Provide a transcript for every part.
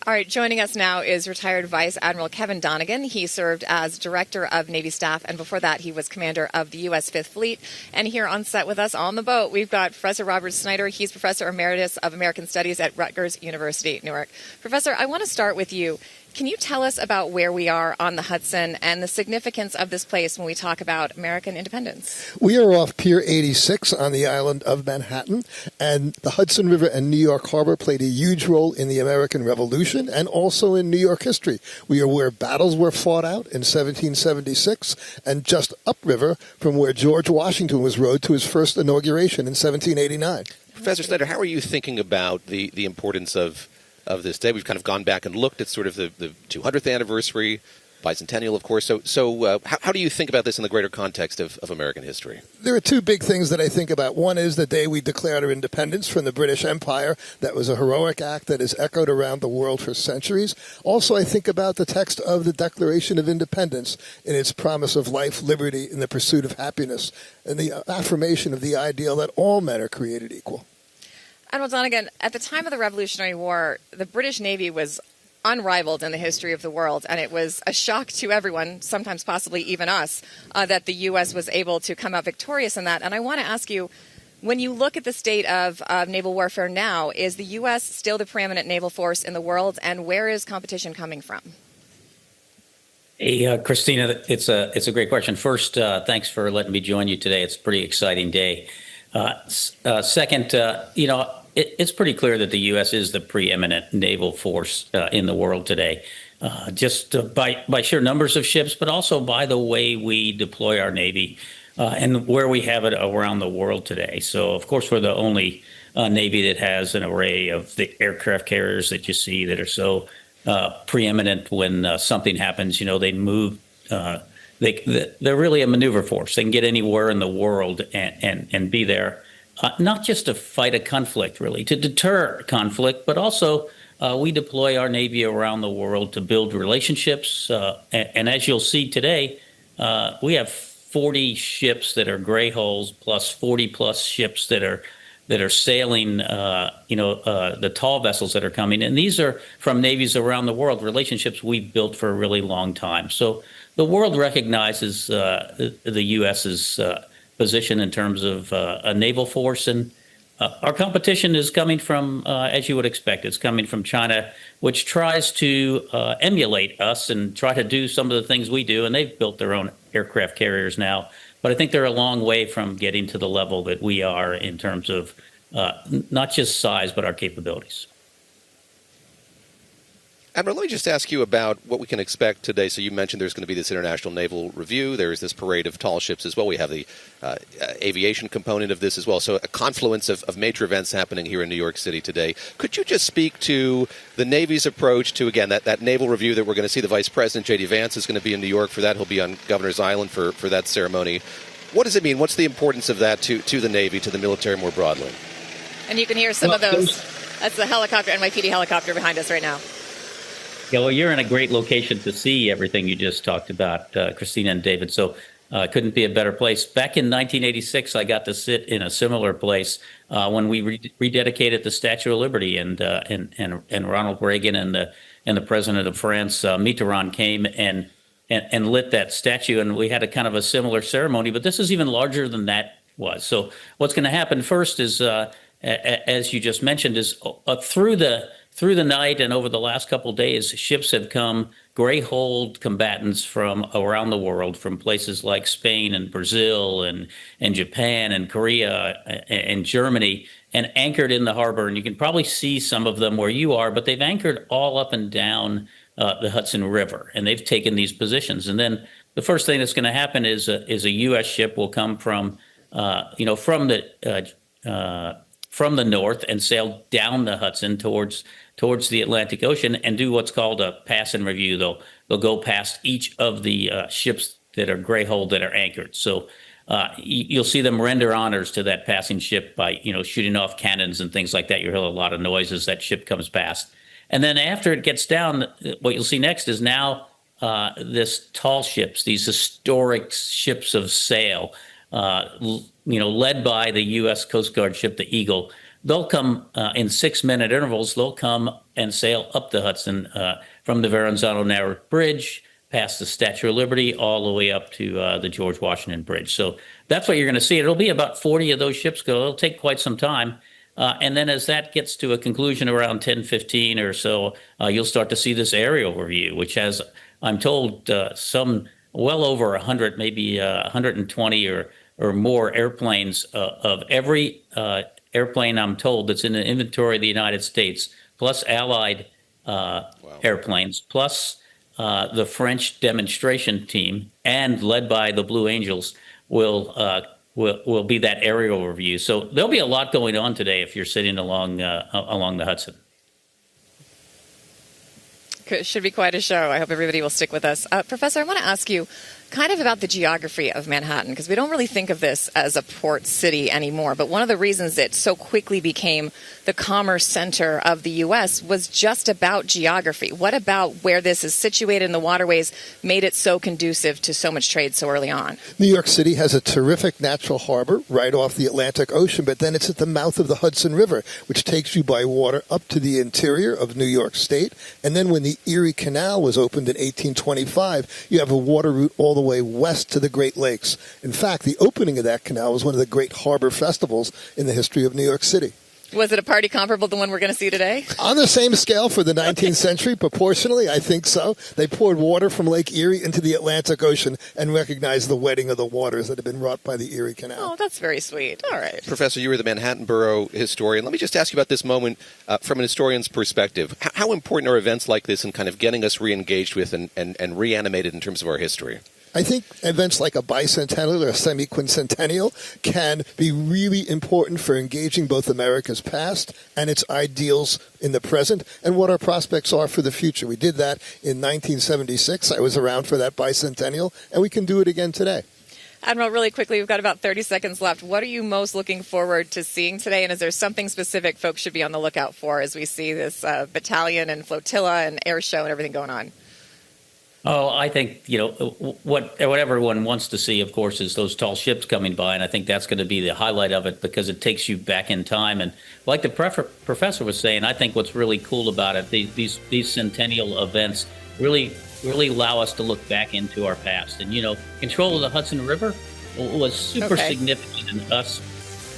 All right, joining us now is retired Vice Admiral Kevin Donegan. He served as Director of Navy Staff, and before that, he was Commander of the U.S. Fifth Fleet. And here on set with us on the boat, we've got Professor Robert Snyder. He's Professor Emeritus of American Studies at Rutgers, University-Newark. Professor, I want to start with you. Can you tell us about where we are on the Hudson and the significance of this place when we talk about American independence? We are off Pier 86 on the island of Manhattan, and the Hudson River and New York Harbor played a huge role in the American Revolution and also in New York history. We are where battles were fought out in 1776 and just upriver from where George Washington was rowed to his first inauguration in 1789. Professor Snyder, how are you thinking about the importance of this day? We've kind of gone back and looked at sort of the 200th anniversary, bicentennial, of course. So how do you think about this in the greater context of American history? There are two big things that I think about. One is the day we declared our independence from the British Empire. That was a heroic act that is echoed around the world for centuries. Also, I think about the text of the Declaration of Independence in its promise of life, liberty, and the pursuit of happiness, and the affirmation of the ideal that all men are created equal. Admiral Donegan, at the time of the Revolutionary War, the British Navy was unrivaled in the history of the world, and it was a shock to everyone, sometimes possibly even us, that the U.S. was able to come out victorious in that. And I want to ask you, when you look at the state of naval warfare now, is the U.S. still the preeminent naval force in the world, and where is competition coming from? Hey, Christina, it's a great question. First, thanks for letting me join you today. It's a pretty exciting day. Second, it's pretty clear that the U.S. is the preeminent naval force in the world today, just by sheer numbers of ships, but also by the way we deploy our Navy and where we have it around the world today. So, of course, we're the only Navy that has an array of the aircraft carriers that you see that are so preeminent. When something happens, they move. They're really a maneuver force. They can get anywhere in the world and be there. Not just to fight a conflict, really, to deter conflict, but also we deploy our Navy around the world to build relationships. And as you'll see today, we have 40 ships that are gray hulls, plus 40 plus ships that are sailing, the tall vessels that are coming. And these are from navies around the world, relationships we've built for a really long time. So the world recognizes the U.S.'s position in terms of a naval force, and our competition is coming from, as you would expect, it's coming from China, which tries to emulate us and try to do some of the things we do, and they've built their own aircraft carriers now. But I think they're a long way from getting to the level that we are in terms of not just size, but our capabilities. Admiral, let me just ask you about what we can expect today. So you mentioned there's going to be this International Naval Review. There is this parade of tall ships as well. We have the aviation component of this as well. So a confluence of major events happening here in New York City today. Could you just speak to the Navy's approach to, again, that Naval Review that we're going to see? The Vice President, J.D. Vance, is going to be in New York for that. He'll be on Governor's Island for that ceremony. What does it mean? What's the importance of that to the Navy, to the military more broadly? And you can hear some of those. That's the helicopter, NYPD helicopter behind us right now. Yeah, well, you're in a great location to see everything you just talked about, Christina and David. So couldn't be a better place. Back in 1986, I got to sit in a similar place when we rededicated the Statue of Liberty, and Ronald Reagan and the President of France, Mitterrand, came and lit that statue, and we had a kind of a similar ceremony. But this is even larger than that was. So what's going to happen first is, as you just mentioned, is through the night and over the last couple of days, ships have come, gray-hulled combatants from around the world, from places like Spain and Brazil and Japan and Korea and Germany, and anchored in the harbor. And you can probably see some of them where you are, but they've anchored all up and down the Hudson River, and they've taken these positions. And then the first thing that's going to happen is a U.S. ship will come from the north and sail down the Hudson towards the Atlantic Ocean and do what's called a pass and review. They'll go past each of the ships that are gray-hulled that are anchored. So you'll see them render honors to that passing ship by shooting off cannons and things like that. You hear a lot of noise as that ship comes past. And then after it gets down, what you'll see next is now this tall ships, these historic ships of sail, led by the U.S. Coast Guard ship, the Eagle, they'll come in 6-minute intervals. They'll come and sail up the Hudson from the Verrazano-Narrows Bridge, past the Statue of Liberty, all the way up to the George Washington Bridge. So that's what you're going to see. It'll be about 40 of those ships go. It'll take quite some time. And then as that gets to a conclusion around 10:15 or so, you'll start to see this aerial review, which has, I'm told, some well over 100, maybe 120 or more airplanes of every airplane, I'm told, that's in the inventory of the United States, plus allied airplanes, plus the French demonstration team, and led by the Blue Angels, will be that aerial review. So there'll be a lot going on today if you're sitting along the Hudson. Should be quite a show. I hope everybody will stick with us. Professor, I want to ask you kind of about the geography of Manhattan, because we don't really think of this as a port city anymore. But one of the reasons it so quickly became the commerce center of the U.S. was just about geography. What about where this is situated in the waterways made it so conducive to so much trade so early on? New York City has a terrific natural harbor right off the Atlantic Ocean, but then it's at the mouth of the Hudson River, which takes you by water up to the interior of New York State. And then when the Erie Canal was opened in 1825, you have a water route all the way west to the Great Lakes. In fact, the opening of that canal was one of the great harbor festivals in the history of New York City. Was it a party comparable to the one we're going to see today? On the same scale for the 19th century, proportionally, I think so. They poured water from Lake Erie into the Atlantic Ocean and recognized the wedding of the waters that had been wrought by the Erie Canal. Oh, that's very sweet. All right. Professor, you were the Manhattan Borough historian. Let me just ask you about this moment from an historian's perspective. How important are events like this in kind of getting us re-engaged with and reanimated in terms of our history? I think events like a bicentennial or a semi-quincentennial can be really important for engaging both America's past and its ideals in the present and what our prospects are for the future. We did that in 1976. I was around for that bicentennial, and we can do it again today. Admiral, really quickly, we've got about 30 seconds left. What are you most looking forward to seeing today? And is there something specific folks should be on the lookout for as we see this battalion and flotilla and air show and everything going on? Oh, I think, what everyone wants to see, of course, is those tall ships coming by. And I think that's going to be the highlight of it because it takes you back in time. And like the professor was saying, I think what's really cool about it, these centennial events really allow us to look back into our past. And, control of the Hudson River was super significant in us,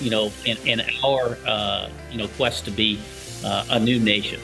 in our, quest to be a new nation.